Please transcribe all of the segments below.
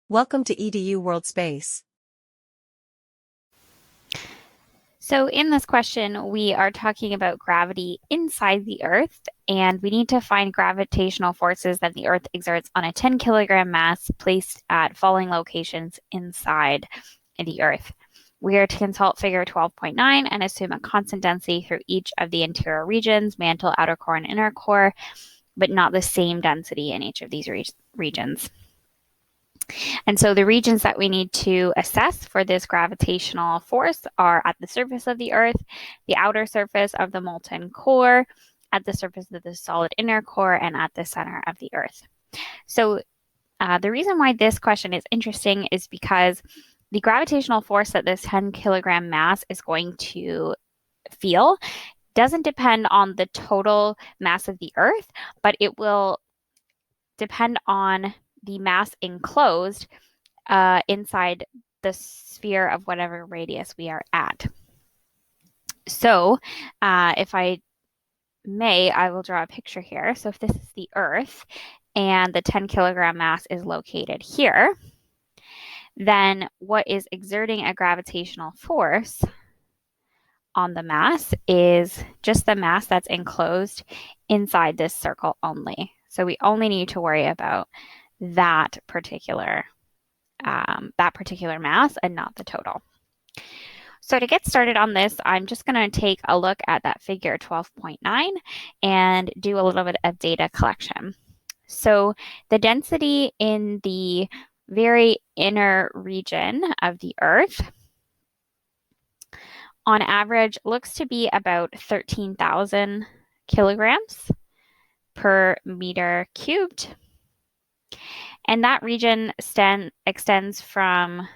Welcome to EDU World Space. So in this question, we are talking about gravity inside the Earth, and we need to find gravitational forces that the Earth exerts on a 10-kilogram mass placed at falling locations inside the Earth. We are to consult figure 12.9 and assume a constant density through each of the interior regions, mantle, outer core, and inner core, but not the same density in each of these regions. And so the regions that we need to assess for this gravitational force are at the surface of the Earth, the outer surface of the molten core, at the surface of the solid inner core, and at the center of the Earth. So the reason why this question is interesting is because the gravitational force that this 10-kilogram mass is going to feel doesn't depend on the total mass of the Earth, but it will depend on the mass enclosed inside the sphere of whatever radius we are at. So if I may, I will draw a picture here. So if this is the Earth and the 10-kilogram mass is located here, then what is exerting a gravitational force on the mass is just the mass that's enclosed inside this circle only. So we only need to worry about that particular mass and not the total. So to get started on this, I'm just going to take a look at that figure 12.9 and do a little bit of data collection. So the density in the very inner region of the Earth on average looks to be about 13,000 kilograms per meter cubed. And that region extends from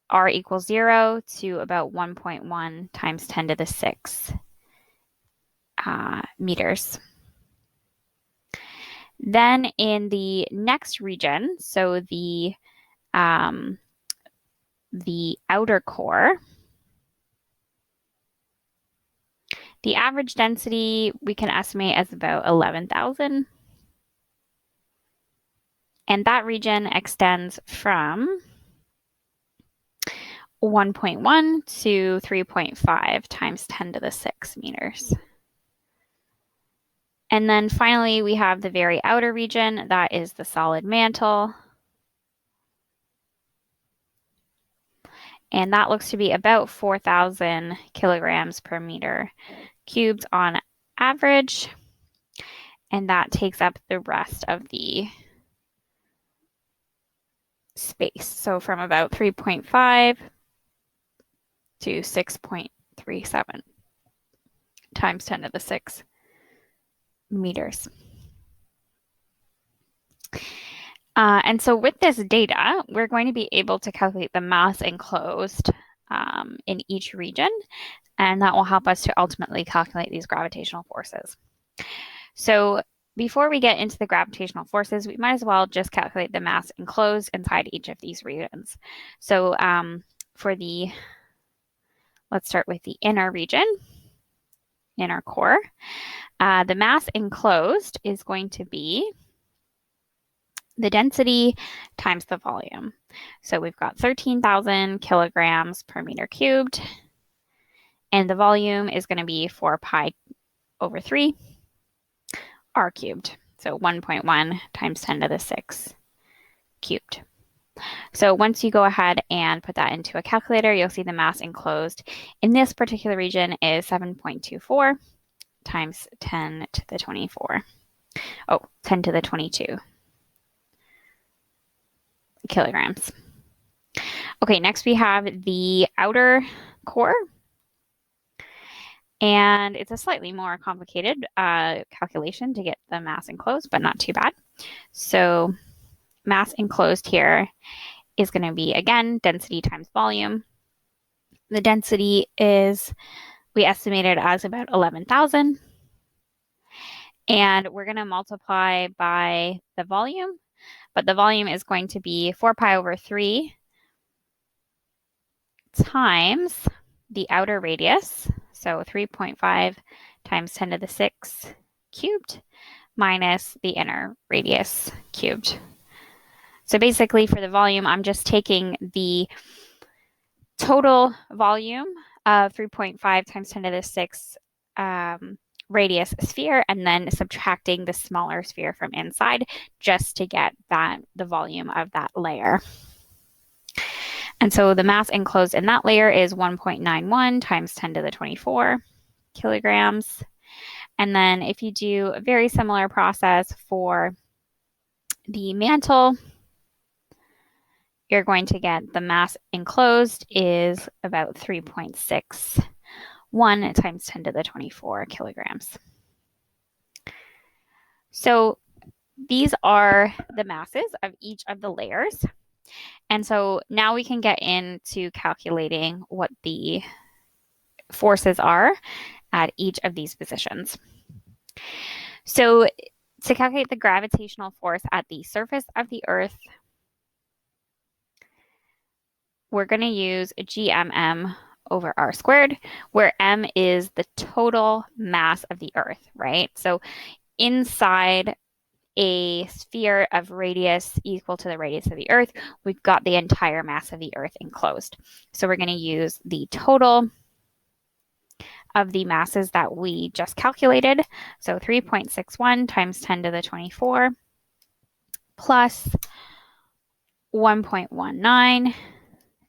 r equals 0 to about 1.1 times 10 to the 6 meters. Then in the next region, so the outer core, the average density we can estimate as about 11,000. And that region extends from 1.1 to 3.5 times 10 to the 6 meters. And then finally, we have the very outer region, that is the solid mantle. And that looks to be about 4,000 kilograms per meter cubed on average. And that takes up the rest of the space. So from about 3.5 to 6.37 times 10 to the 6 meters. And so with this data, we're going to be able to calculate the mass enclosed in each region, and that will help us to ultimately calculate these gravitational forces. So before we get into the gravitational forces, we might as well just calculate the mass enclosed inside each of these regions. So let's start with the inner region, inner core. The mass enclosed is going to be the density times the volume. So we've got 13,000 kilograms per meter cubed, and the volume is going to be 4 pi over 3 r cubed. So 1.1 times 10 to the 6 cubed. So once you go ahead and put that into a calculator, you'll see the mass enclosed in this particular region is 7.24 times 10 to the 24. 10 to the 22 kilograms. Okay, next we have the outer core. And it's a slightly more complicated calculation to get the mass enclosed, but not too bad. So mass enclosed here is going to be, again, density times volume. The density is, we estimated as about 11,000. And we're going to multiply by the volume, but the volume is going to be 4 pi over 3 times the outer radius, so 3.5 times 10 to the 6 cubed minus the inner radius cubed. So basically for the volume, I'm just taking the total volume of 3.5 times 10 to the 6 radius sphere and then subtracting the smaller sphere from inside just to get the volume of that layer. And so the mass enclosed in that layer is 1.91 times 10 to the 24 kilograms. And then if you do a very similar process for the mantle, you're going to get the mass enclosed is about 3.61 times 10 to the 24 kilograms. So these are the masses of each of the layers. And so now we can get into calculating what the forces are at each of these positions. So to calculate the gravitational force at the surface of the Earth, we're going to use GMM over r squared, where m is the total mass of the Earth, right? So inside a sphere of radius equal to the radius of the Earth, we've got the entire mass of the Earth enclosed. So we're going to use the total of the masses that we just calculated. So 3.61 times 10 to the 24 plus 1.19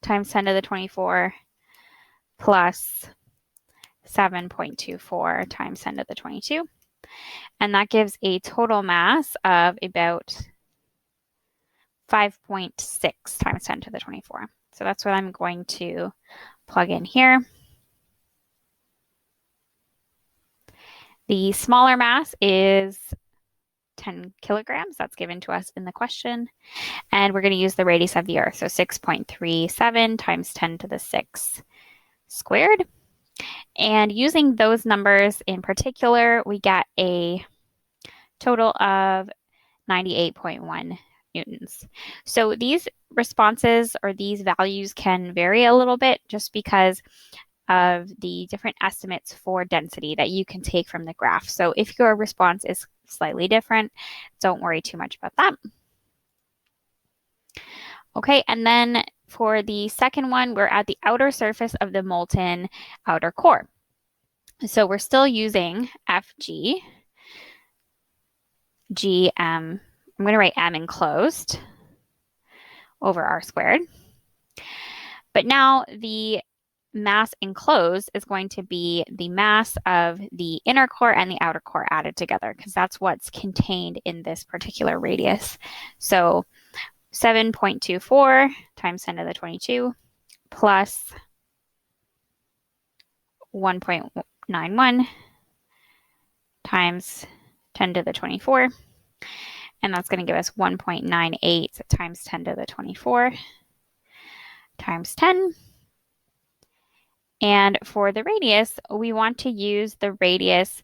times 10 to the 24 plus 7.24 times 10 to the 22. And that gives a total mass of about 5.6 times 10 to the 24. So that's what I'm going to plug in here. The smaller mass is 10 kilograms. That's given to us in the question. And we're going to use the radius of the Earth. So 6.37 times 10 to the 6 squared. And using those numbers in particular, we get a total of 98.1 newtons. So these responses or these values can vary a little bit just because of the different estimates for density that you can take from the graph. So if your response is slightly different, don't worry too much about that. Okay, and then for the second one, we're at the outer surface of the molten outer core. So we're still using FG, GM, I'm going to write M enclosed over R squared. But now the mass enclosed is going to be the mass of the inner core and the outer core added together because that's what's contained in this particular radius. So 7.24 times 10 to the 22 plus 1.91 times 10 to the 24. And that's going to give us 1.98 times 10 to the 24 times 10. And for the radius, we want to use the radius,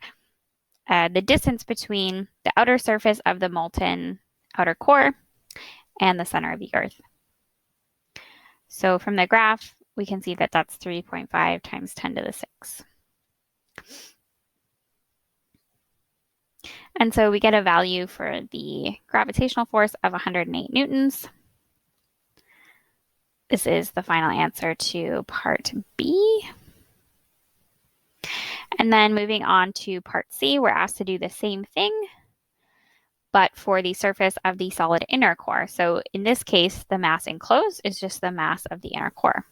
the distance between the outer surface of the molten outer core and the center of the Earth. So from the graph, we can see that that's 3.5 times 10 to the 6. And so we get a value for the gravitational force of 108 newtons. This is the final answer to part B. And then moving on to part C, we're asked to do the same thing, but for the surface of the solid inner core. So in this case, the mass enclosed is just the mass of the inner core.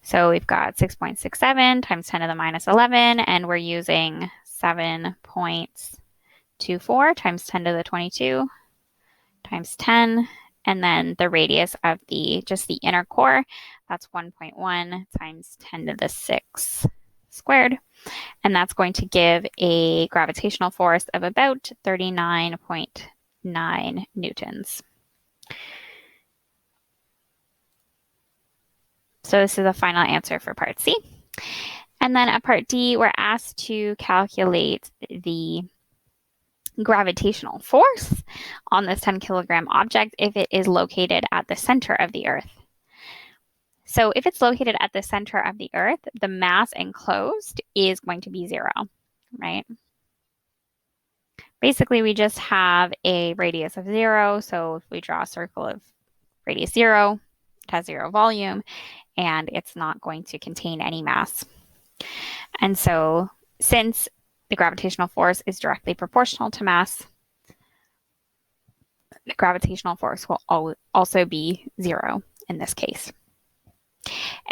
So we've got 6.67 times 10 to the minus 11, and we're using 7.24 times 10 to the 22 times 10, and then the radius of just the inner core, that's 1.1 times 10 to the 6 squared. And that's going to give a gravitational force of about 39.9 newtons. So this is the final answer for part C. And then at part D, we're asked to calculate the gravitational force on this 10 kilogram object if it is located at the center of the Earth. So if it's located at the center of the Earth, the mass enclosed is going to be 0, right? Basically, we just have a radius of 0. So if we draw a circle of radius 0, it has 0 volume, and it's not going to contain any mass. And so since the gravitational force is directly proportional to mass, the gravitational force will also be 0 in this case.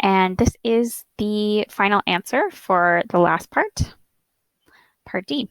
And this is the final answer for the last part, part D.